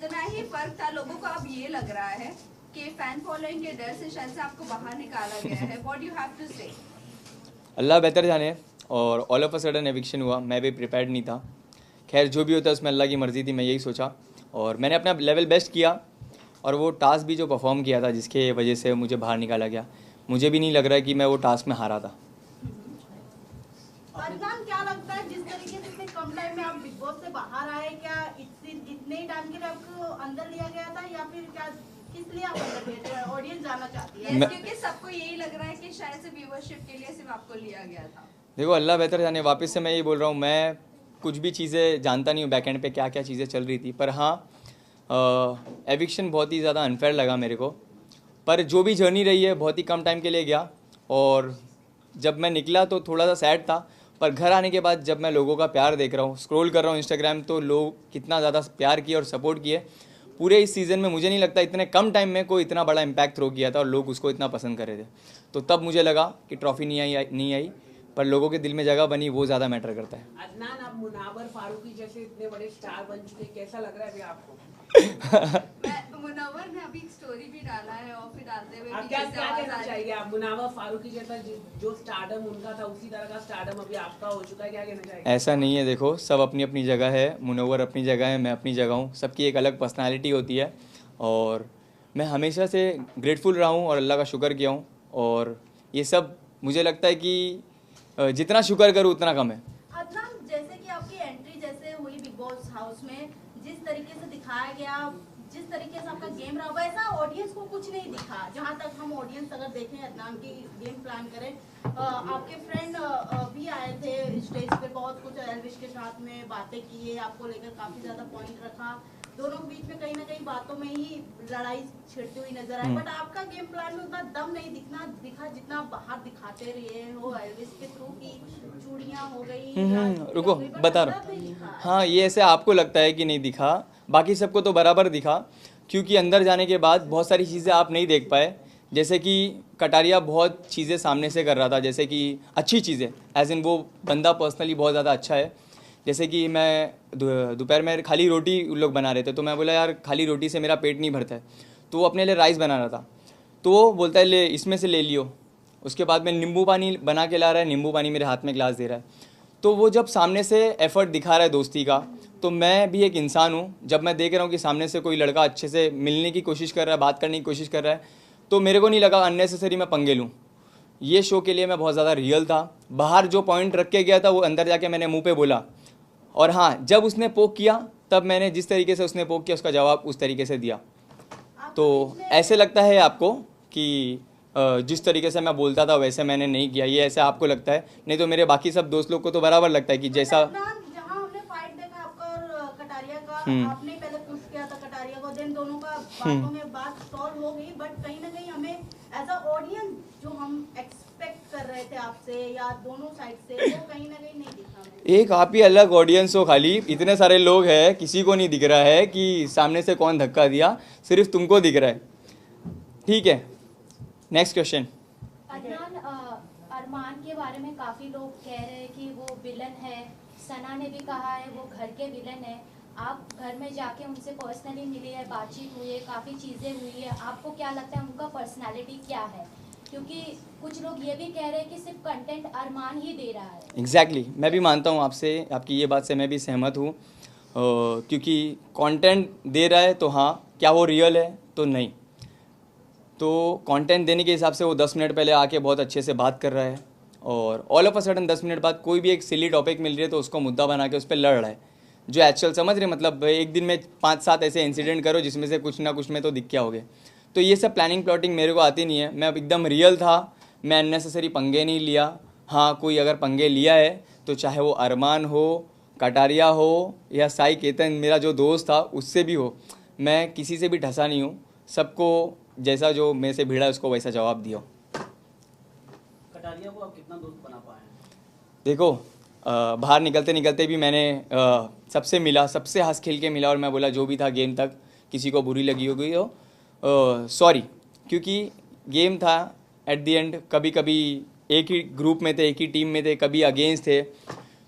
इतना ही फर्क था लोगों को, अब ये लग रहा है कि फैन फॉलोइंग के डर से शायद से आपको बाहर निकाला गया है। व्हाट यू हैव टू से? अल्लाह बेहतर जाने। और all of a sudden eviction हुआ, मैं भी प्रिपेयर्ड नहीं था। खैर जो भी होता है उसमें अल्लाह की मर्ज़ी थी, मैं यही सोचा और मैंने अपना लेवल बेस्ट किया। और वो टास्क भी जो परफॉर्म किया था जिसके वजह से मुझे बाहर निकाला गया, मुझे भी नहीं लग रहा है कि मैं वो टास्क में हारा था। अदनान, क्या लगता है जिस तरीके से इतने कम टाइम में आप बिग बॉस से बाहर आए, क्या इतने ही टाइम के लिए आपको अंदर लिया गया था या फिर क्या किस लिए आप अंदर गए थे? ऑडियंस जानना चाहती है। Yes, क्योंकि सबको यही लग रहा है कि शायद से व्यूअरशिप के लिए सिर्फ आपको लिया गया था। देखो अल्लाह बेहतर जाने, वापस से मैं ये बोल रहा हूँ, मैं कुछ भी चीज़ें जानता नहीं हूँ बैक एंड पे क्या क्या चीज़ें चल रही थी। पर हाँ, एविक्शन बहुत ही ज़्यादा अनफेयर लगा मेरे को। पर जो भी जर्नी रही है बहुत ही कम टाइम के लिए गया और जब मैं निकला तो थोड़ा सा सैड था। पर घर आने के बाद जब मैं लोगों का प्यार देख रहा हूँ, स्क्रॉल कर रहा हूँ इंस्टाग्राम, तो लोग कितना ज़्यादा प्यार किए और सपोर्ट किए। पूरे इस सीज़न में मुझे नहीं लगता इतने कम टाइम में कोई इतना बड़ा इम्पैक्ट थ्रो किया था और लोग उसको इतना पसंद कर रहे थे। तो तब मुझे लगा कि ट्रॉफी नहीं आई पर लोगों के दिल में जगह बनी, वो ज़्यादा मैटर करता है। अदनान, आप मुनावर फारूकी जैसे इतने बड़े स्टार बन चुके, कैसा लग रहा है अभी आपको? मुनव्वर ने अभी एक स्टोरी भी डाला है और फिर डालते हुए आप भी क्या जैसे क्या आवाज कहना आ रही है। चाहिए? आप मुनावर फारूकी जैसा जो स्टारडम उनका था उसी तरह का स्टारडम अभी आपका हो चुका है, क्या कहना चाहिए? ऐसा नहीं है, देखो सब अपनी अपनी जगह है। मुनव्वर अपनी जगह है, मैं अपनी जगह हूँ। सबकी एक अलग पर्सनालिटी होती है और मैं हमेशा से ग्रेटफुल रहा हूँ और अल्लाह का शुक्र किया हूँ। और ये सब मुझे लगता है कि जितना शुक्र करूँ उतना कम है। अदनान, जैसे कि आपकी एंट्री जैसे हुई बिग बॉस हाउस में, जिस तरीके से दिखाया गया, जिस तरीके से आपका गेम रहा, वैसा ऑडियंस को कुछ नहीं दिखा। जहां तक हम ऑडियंस अगर देखें, अदनान की गेम प्लान करें, आपके फ्रेंड भी आए थे स्टेज पे, बहुत कुछ एल्विश के साथ में बातें की, आपको लेकर काफी ज्यादा पॉइंट रखा। दोनों के बीच में कहीं ना कहीं बातों में ही लड़ाई छिड़ती हुई नजर आई, बट आपका गेम प्लान में उतना दम नहीं दिखा जितना आप बाहर दिखाते रहे हो। एल्विस के थ्रू की चूड़ियां हो गई, रुको but बता अंदर रहा नहीं हूँ। दिखा। हाँ, ये ऐसे आपको लगता है कि नहीं दिखा, बाकी सबको तो बराबर दिखा। क्योंकि अंदर जाने के बाद बहुत सारी चीज़ें आप नहीं देख पाए। जैसे कि कटारिया बहुत चीज़ें सामने से कर रहा था, जैसे कि अच्छी चीज़ें, एज इन वो बंदा पर्सनली बहुत ज़्यादा अच्छा है। जैसे कि मैं दोपहर में खाली रोटी उन लोग बना रहे थे, तो मैं बोला यार खाली रोटी से मेरा पेट नहीं भरता है, तो वो अपने लिए राइस बना रहा था। तो वो बोलता है ले इसमें से ले लियो। उसके बाद में नींबू पानी बना के ला रहा है, नींबू पानी मेरे हाथ में ग्लास दे रहा है। तो वो जब सामने से एफर्ट दिखा रहा है दोस्ती का, तो मैं भी एक इंसान हूँ। जब मैं देख रहा हूँ कि सामने से कोई लड़का अच्छे से मिलने की कोशिश कर रहा है, बात करने की कोशिश कर रहा है, तो मेरे को नहीं लगा अननेसेसरी मैं पंगे लूँ। ये शो के लिए मैं बहुत ज़्यादा रियल था। बाहर जो पॉइंट रख के गया था वो अंदर जाके मैंने मुंह पे बोला। और हाँ, जब उसने पोक किया तब मैंने जिस तरीके से उसने पोक किया उसका जवाब उस तरीके से दिया। तो ऐसे लगता है आपको कि जिस तरीके से मैं बोलता था वैसे मैंने नहीं किया, ये ऐसे आपको लगता है। नहीं तो मेरे बाकी सब दोस्त लोग को तो बराबर लगता है कि जैसा जहां हमने फाइट देखा आपका और कटारिया का, आपने पहले पुश किया था कटारिया को, देन दोनों का बातों में बात सॉल्व हो गई, बट कहीं ना कहीं हमें एज अ ऑडियंस जो हम एक्सपेक्ट कर रहे थे आपसे या दोनों साइड से, वो कहीं ना कहीं नहीं दिखा हमें। एक आप ही अलग ऑडियंस हो, खाली इतने सारे लोग हैं, किसी को नहीं दिख रहा है कि सामने से कौन धक्का दिया, सिर्फ तुमको दिख रहा है। ठीक है, नेक्स्ट क्वेश्चन। अदनान, अरमान के बारे में काफ़ी लोग कह रहे हैं कि वो विलन है। सना ने भी कहा है वो घर के विलन है। आप घर में जाके उनसे पर्सनली मिले हैं, बातचीत हुई है, काफ़ी चीज़ें हुई है, आपको क्या लगता है उनका पर्सनालिटी क्या है? क्योंकि कुछ लोग ये भी कह रहे हैं कि सिर्फ कंटेंट अरमान ही दे रहा है। एग्जैक्टली, मैं भी मानता हूँ आपसे, आपकी ये बात से मैं भी सहमत हूँ। क्योंकि कंटेंट दे रहा है तो हाँ, क्या वो रियल है तो नहीं। तो कंटेंट देने के हिसाब से वो 10 मिनट पहले आके बहुत अच्छे से बात कर रहा है और all of a sudden 10 minute बाद कोई भी एक सिली टॉपिक मिल रही है तो उसको मुद्दा बना के उस पर लड़ रहा है, जो एक्चुअल समझ रहे, मतलब एक दिन में 5-7 ऐसे इंसिडेंट करो जिसमें से कुछ ना कुछ में तो दिख क्या होगे। तो ये सब प्लानिंग प्लॉटिंग मेरे को आती नहीं है। मैं अब एकदम रियल था, मैं अननेसेसरी पंगे नहीं लिया। हाँ, कोई अगर पंगे लिया है तो चाहे वो अरमान हो, कटारिया हो या साई केतन मेरा जो दोस्त था उससे भी हो, मैं किसी से भी ढसा नहीं हूँ। सबको जैसा जो मेरे से भिड़ा उसको वैसा जवाब दिया। कटारिया को आप कितना दोस्त बना पाए? देखो, बाहर निकलते निकलते भी मैंने सबसे मिला, सबसे हंस खेल के मिला और मैं बोला जो भी था गेम तक, किसी को बुरी लगी हो गई हो सॉरी, क्योंकि गेम था। एट द एंड कभी कभी एक ही ग्रुप में थे, एक ही टीम में थे, कभी अगेंस्ट थे।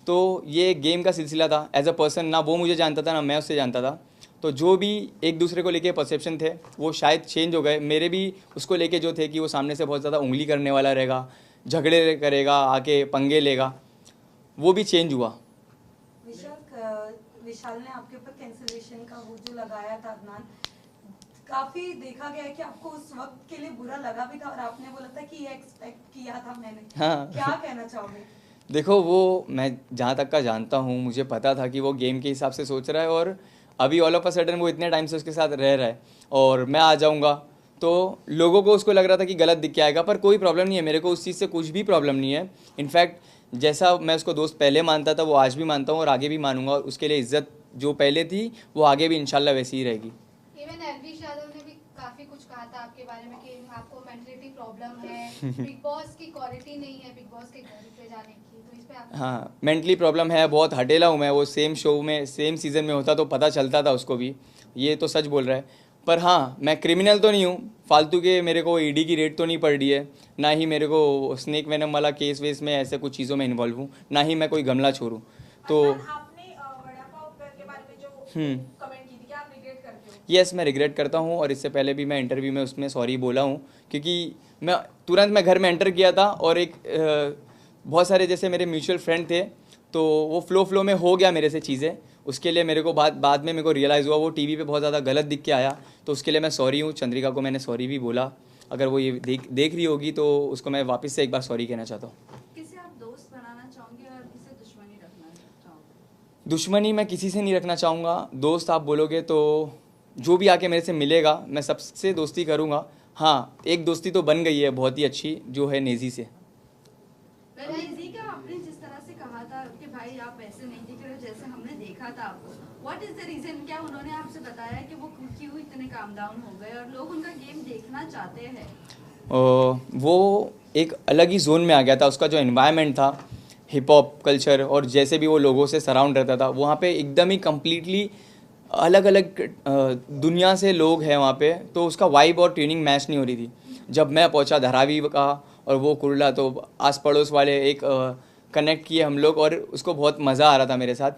तो ये गेम का सिलसिला था। एज अ पर्सन ना वो मुझे जानता था ना मैं उससे जानता था। तो जो भी एक दूसरे को लेके परसेप्शन थे वो शायद चेंज हो गए। मेरे भी उसको लेके जो थे कि वो सामने से बहुत ज़्यादा उंगली करने वाला रहेगा, झगड़े करेगा, आके पंगे लेगा, वो भी चेंज हुआ। विशाल ने आपके ऊपर कैंसिलेशन का वो जो लगाया था अदनान, काफी देखा गया है कि आपको उस वक्त के लिए बुरा लगा भी था और आपने बोला था कि ये एक्सपेक्ट किया था मैंने। हाँ। क्या कहना चाहोगे? देखो, वो मैं जहाँ तक का जानता हूँ, मुझे पता था कि वो गेम के हिसाब से सोच रहा है और अभी ऑल ऑफ अ सडन वो इतने टाइम से उसके साथ रह रहा है और मैं आ जाऊँगा तो लोगों को उसको लग रहा था कि गलत दिख के आएगा, पर कोई प्रॉब्लम नहीं है। मेरे को उस चीज़ से कुछ भी प्रॉब्लम नहीं है। इनफैक्ट जैसा मैं उसको दोस्त पहले मानता था वो आज भी मानता हूँ और आगे भी मानूंगा, और उसके लिए इज्जत जो पहले थी वो आगे भी इंशाल्लाह वैसी ही रहेगी। इवन एलवी यादव ने भी काफी कुछ कहा था आपके बारे में कि आपको मेंटलिटी प्रॉब्लम है, बिग बॉस की क्वालिटी नहीं है बिग बॉस के घर पे जाने की, तो इस पे आप हाँ, मेंटली प्रॉब्लम है, बहुत हटेला हूँ मैं। वो सेम शो में सेम सीज़न में होता तो पता चलता था उसको भी, ये तो सच बोल रहा है। पर हाँ, मैं क्रिमिनल तो नहीं हूँ, फालतू के मेरे को ईडी की रेड तो नहीं पड़ रही है, ना ही मेरे को स्नेक वेनम वाला केस वेस में ऐसे कुछ चीज़ों में इन्वॉल्व हूँ, ना ही मैं कोई गमला छोड़ूँ। तो आपने वड़ा पाव के बारे में जो कमेंट की थी, क्या आप रिग्रेट करते हो? यस, मैं रिग्रेट करता हूँ और इससे पहले भी मैं इंटरव्यू में उसमें सॉरी बोला हूँ, क्योंकि मैं तुरंत घर में एंटर किया था और एक बहुत सारे जैसे मेरे म्यूचुअल फ्रेंड थे तो वो फ्लो में हो गया मेरे से चीज़ें। उसके लिए मेरे को बाद में मेरे को रियलाइज़ हुआ वो टीवी पे बहुत ज़्यादा गलत दिख के आया, तो उसके लिए मैं सॉरी हूँ। चंद्रिका को मैंने सॉरी भी बोला, अगर वो ये देख रही होगी तो उसको मैं वापस से एक बार सॉरी कहना चाहता हूँ। किसे आप दोस्त बनाना चाहोगे और किसे दुश्मनी रखना चाहोगे? दुश्मनी मैं किसी से नहीं रखना चाहूँगा। दोस्त आप बोलोगे तो जो भी आके मेरे से मिलेगा मैं सबसे दोस्ती करूँगा। हाँ, एक दोस्ती तो बन गई है बहुत ही अच्छी, जो है नेजी से। नेजी का आपने जिस तरह से कहा था कि भाई आप ऐसे नहीं दिख रहे जैसे हमने देखा था आपको, व्हाट इज द रीजन? क्या उन्होंने आपसे बताया कि वो क्यों इतने काम डाउन हो गए और लोग उनका गेम देखना चाहते हैं? वो एक अलग ही जोन में आ गया था। उसका जो एनवायरनमेंट था, हिप हॉप कल्चर, और जैसे भी वो लोगों से सराउंड रहता था, वहाँ पे एकदम ही कम्प्लीटली अलग अलग दुनिया से लोग हैं वहाँ पे, तो उसका वाइब और ट्यूनिंग मैच नहीं हो रही थी। जब मैं पहुँचा धारावी का और वो कुरला, तो आस पड़ोस वाले एक कनेक्ट किए हम लोग और उसको बहुत मज़ा आ रहा था मेरे साथ।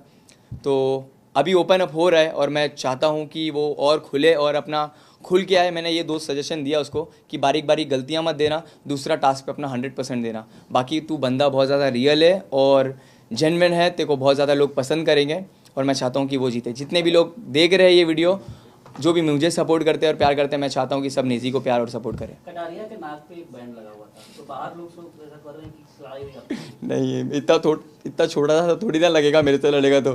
तो अभी ओपन अप हो रहा है और मैं चाहता हूँ कि वो और खुले और अपना खुल के आए। मैंने ये दो सजेशन दिया उसको कि बारीक बारीक गलतियाँ मत देना, दूसरा टास्क पे अपना 100% देना। बाकी तू बंदा बहुत ज़्यादा रियल है और जेन्युइन है, तेरे को बहुत ज़्यादा लोग पसंद करेंगे और मैं चाहता हूँ कि वो जीते। जितने भी लोग देख रहे हैं ये वीडियो, जो भी मुझे सपोर्ट करते हैं और प्यार करते हैं, मैं चाहता हूँ कि सब नेजी को प्यार और सपोर्ट करें। कटारिया के नाक पे एक बैंड लगा हुआ था, तो बाहर लोग सोच ऐसा कर रहे हैं कि सिलाई हुई जाती है। नहीं, इतना छोटा सा थोड़ी ना लगेगा, मेरे से लड़ेगा तो।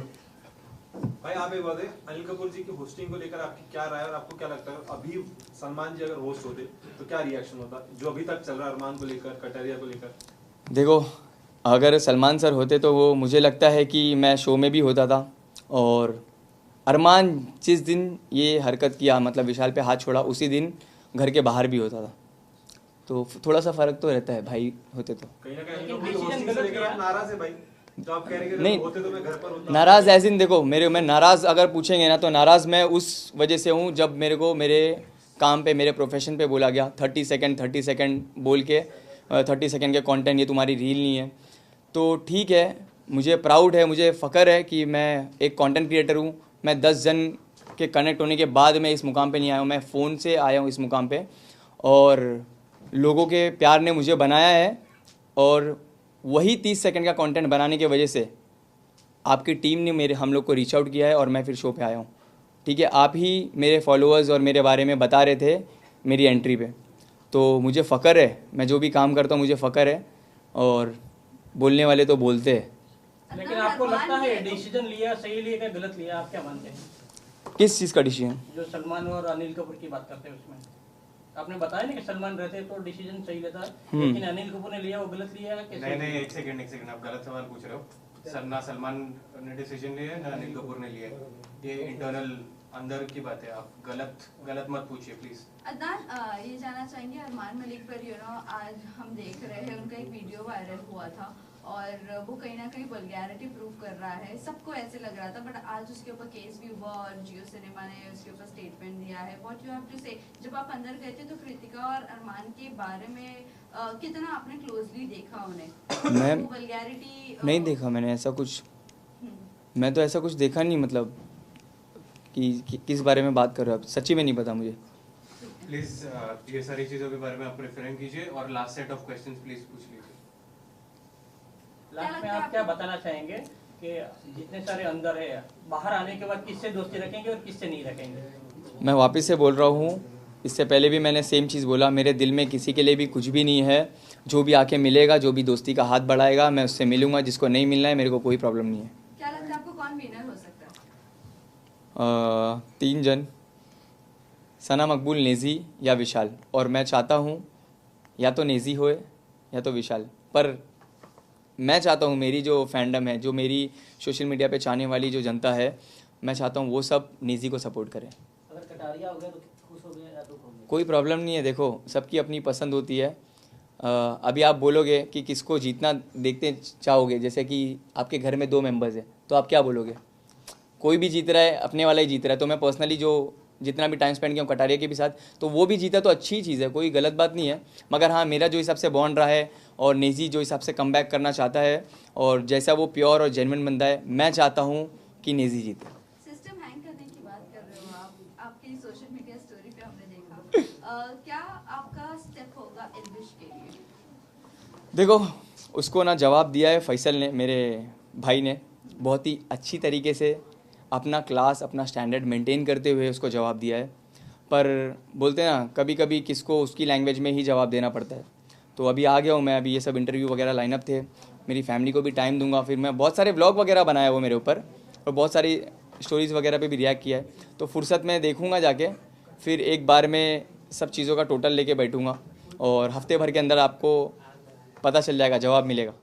भाई आप एक बात है, अनिल कपूर जी की होस्टिंग को लेकर आपकी क्या राय है और आपको क्या लगता है अभी सलमान जी अगर होस्ट होते तो क्या रिएक्शन होता, जो अभी तक चल रहा है अरमान को लेकर, कटारिया को लेकर? देखो, अगर सलमान सर होते तो वो मुझे लगता है कि मैं शो में भी होता था, और अरमान जिस दिन ये हरकत किया, मतलब विशाल पे हाथ छोड़ा, उसी दिन घर के बाहर भी होता था। तो थोड़ा सा फ़र्क तो रहता है भाई होते तो। कहीं ना कहीं होस्टिंग से लेकर आप नाराज है भाई, तो आप कह रहे हैं कि नहीं, होते तो मैं घर पर होता। नाराज़ एज इन, देखो मैं नाराज़ अगर पूछेंगे ना तो नाराज़ मैं उस वजह से हूँ जब मेरे को मेरे काम पे, मेरे प्रोफेशन पे बोला गया 30 सेकंड बोल के 30 सेकंड के कंटेंट, ये तुम्हारी रील नहीं है। तो ठीक है, मुझे प्राउड है, मुझे फ़ख्र है कि मैं एक कंटेंट क्रिएटर हूँ। मैं 10 जन के कनेक्ट होने के बाद मैं इस मुकाम पे नहीं आया हूँ, मैं फ़ोन से आया हूँ इस मुकाम पे, और लोगों के प्यार ने मुझे बनाया है। और वही 30 सेकंड का कंटेंट बनाने की वजह से आपकी टीम ने हम लोग को रीच आउट किया है और मैं फिर शो पे आया हूँ। ठीक है, आप ही मेरे फॉलोअर्स और मेरे बारे में बता रहे थे मेरी एंट्री पे, तो मुझे फ़ख्र है, मैं जो भी काम करता हूँ मुझे फ़ख्र है, और बोलने वाले तो बोलते हैं। लेकिन आपको लगता है डिसीजन लिया सही लिया या गलत लिया, आप क्या मानते हैं? किस चीज़ का डिसीजन? जो सलमान और अनिल कपूर की बात करते हैं उसमें आपने बताया ना कि सलमान रहते तो डिसीजन सही लेता, लेकिन अनिल कपूर ने लिया वो गलत लिया है? नहीं, एक सेकंड, आप गलत सवाल पूछ रहे हो। ना सलमान ने डिसीजन लिया है, ना अनिल कपूर ने लिया है, ये इंटरनल अंदर की बात है। आप गलत मत पूछिए प्लीज। अदनान, ये जानना चाहेंगे अरमान मलिक पर आज हम देख रहे हैं उनका एक वीडियो वायरल हुआ था और वो कहीं ना कहीं वल्गैरिटी प्रूव कर रहा है, सबको ऐसे लग रहा था, बट आज उसके ऊपर केस भी हुआ और जियो सिनेमा ने उसके ऊपर स्टेटमेंट दिया है। व्हाट यू हैव टू से? जब आप अंदर गए थे तो कृतिका और अरमान के बारे में कितना आपने क्लोजली देखा उन्हें? मैं वल्गैरिटी नहीं देखा मैंने ऐसा कुछ, मैं तो ऐसा कुछ देखा नहीं। मतलब कि किस बारे में बात कर रहे हो आप, सच्ची में नहीं पता मुझे। प्लीज ये सारी चीजों के बारे में आप रिफरेंस कीजिए और last set of questions please पूछ लीजिए। लास्ट में आप क्या बताना चाहेंगे कि जितने सारे अंदर है बाहर आने के बाद किससे दोस्ती रखेंगे और किससे नहीं रखेंगे? मैं वापस से बोल रहा हूँ, इससे पहले भी मैंने सेम चीज़ बोला, मेरे दिल में किसी के लिए भी कुछ भी नहीं है। जो भी आके मिलेगा, जो भी दोस्ती का हाथ बढ़ाएगा, मैं उससे मिलूंगा। जिसको नहीं मिलना है, मेरे को कोई प्रॉब्लम नहीं है। क्या लगता है आपको कौन विनर हो सकता है? 3 जन, सना, मकबूल, नेजी या विशाल। और मैं चाहता हूँ या तो नेजी होए या तो विशाल, पर मैं चाहता हूँ मेरी जो फैंडम है, जो मेरी सोशल मीडिया पे चाहने वाली जो जनता है, मैं चाहता हूँ वो सब नेजी को सपोर्ट करें। अगर कटारिया हो गया तो खुश हो गए या दुख हो गया? कोई प्रॉब्लम नहीं है, देखो सबकी अपनी पसंद होती है। अभी आप बोलोगे कि किसको जीतना देखते चाहोगे, जैसे कि आपके घर में 2 मेंबर्स हैं, तो आप क्या बोलोगे? कोई भी जीत रहा है, अपने वाला ही जीत रहा है। तो मैं पर्सनली जो जितना भी टाइम स्पेंड किया हूँ कटारिया के भी साथ, तो वो भी जीता तो अच्छी ही चीज़ है, कोई गलत बात नहीं है। मगर हाँ, मेरा जो हिसाब से बॉन्ड रहा है और नेजी जो हिसाब से कम बैक करना चाहता है और जैसा वो प्योर और जेन्युइन बंदा है, मैं चाहता हूँ कि नेजी जीते। सिस्टम हैंग करने की बात कर रहे हो आप, आपकी सोशल मीडिया स्टोरी पे हमने देखा। क्या आपका स्टेप होगा एल्विश के लिए? देखो, उसको ना जवाब दिया है फैसल ने, मेरे भाई ने, बहुत ही अच्छी तरीके से अपना क्लास, अपना स्टैंडर्ड मेंटेन करते हुए उसको जवाब दिया है। पर बोलते हैं ना, कभी कभी किसको उसकी लैंग्वेज में ही जवाब देना पड़ता है। तो अभी आ गया हूँ मैं, अभी ये सब इंटरव्यू वगैरह लाइनअप थे, मेरी फैमिली को भी टाइम दूंगा। फिर मैं बहुत सारे व्लॉग वगैरह बनाया वो मेरे ऊपर, और बहुत सारी स्टोरीज़ वगैरह पे भी रिएक्ट किया है। तो फुर्सत में देखूंगा जाके, फिर एक बार में सब चीज़ों का टोटल लेके बैठूंगा और हफ्ते भर के अंदर आपको पता चल जाएगा, जवाब मिलेगा।